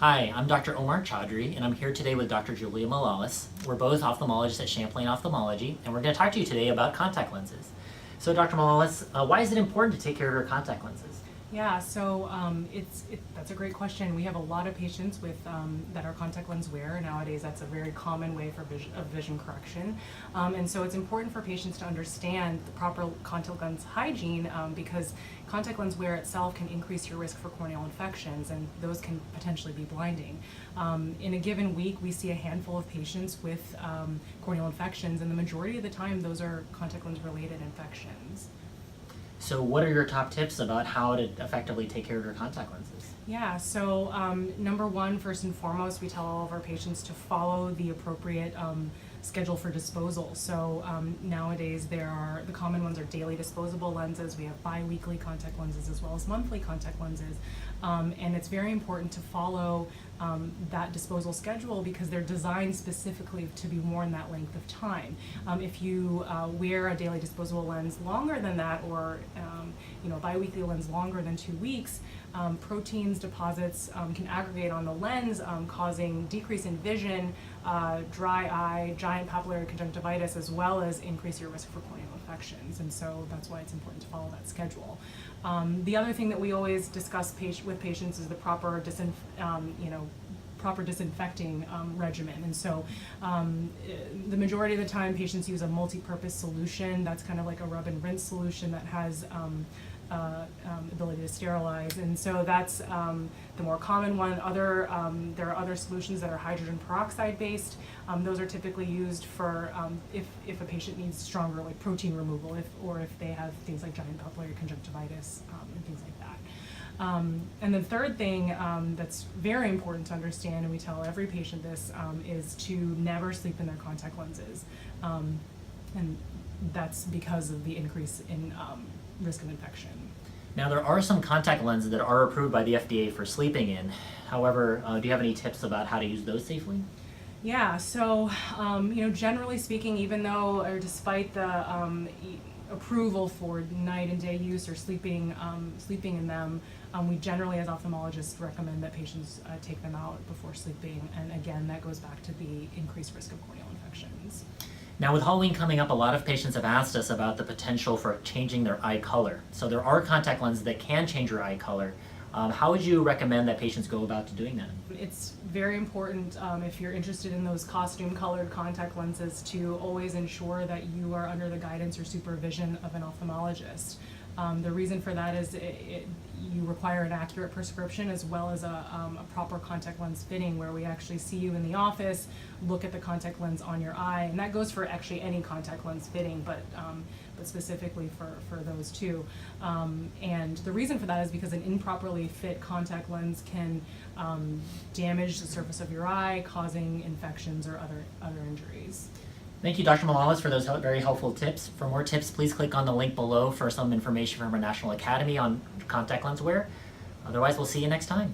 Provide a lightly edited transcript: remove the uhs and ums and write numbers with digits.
Hi, I'm Dr. Omar Chaudhry, and I'm here today with Dr. Julia Malalis. We're both ophthalmologists at Champlain Ophthalmology, and we're going to talk to you today about contact lenses. So, Dr. Malalis, why is it important to take care of your contact lenses? Yeah, so that's a great question. We have a lot of patients with that are contact lens wearer nowadays. That's a very common way for vision correction, and so it's important for patients to understand the proper contact lens hygiene because contact lens wear itself can increase your risk for corneal infections, and those can potentially be blinding. In a given week, we see a handful of patients with corneal infections, and the majority of the time, those are contact lens related infections. So, what are your top tips about how to effectively take care of your contact lenses? Yeah, so number one, first and foremost, we tell all of our patients to follow the appropriate schedule for disposal. So nowadays the common ones are daily disposable lenses. We have bi-weekly contact lenses as well as monthly contact lenses. And it's very important to follow that disposal schedule because they're designed specifically to be worn that length of time. If you wear a daily disposable lens longer than that, or bi-weekly lens longer than 2 weeks, proteins deposits can aggregate on the lens, causing decrease in vision, dry eye, giant papillary conjunctivitis, as well as increase your risk for corneal infections. And so that's why it's important to follow that schedule. The other thing that we always discuss with patients is the proper disinfecting regimen. And so the majority of the time patients use a multi-purpose solution that's kind of like a rub and rinse solution that has ability to sterilize, and so that's the more common one. There are other solutions that are hydrogen peroxide based. Those are typically used for if a patient needs stronger like protein removal, or if they have things like giant papillary conjunctivitis and things like that. And the third thing that's very important to understand, and we tell every patient this, is to never sleep in their contact lenses, and that's because of the increase in risk of infection. Now, there are some contact lenses that are approved by the FDA for sleeping in. However, do you have any tips about how to use those safely? Yeah, so generally speaking, even though or despite the approval for night and day use or sleeping in them, we generally as ophthalmologists recommend that patients take them out before sleeping, and again that goes back to the increased risk of corneal infections. Now, with Halloween coming up, a lot of patients have asked us about the potential for changing their eye color. So there are contact lenses that can change your eye color. How would you recommend that patients go about doing that? It's very important if you're interested in those costume-colored contact lenses to always ensure that you are under the guidance or supervision of an ophthalmologist. The reason for that is you require an accurate prescription as well as a proper contact lens fitting, where we actually see you in the office, look at the contact lens on your eye, and that goes for actually any contact lens fitting, but specifically for those two. And the reason for that is because an improperly fit contact lens can damage the surface of your eye, causing infections or other injuries. Thank you, Dr. Malalis, for those very helpful tips. For more tips, please click on the link below for some information from our National Academy on contact lens wear. Otherwise, we'll see you next time.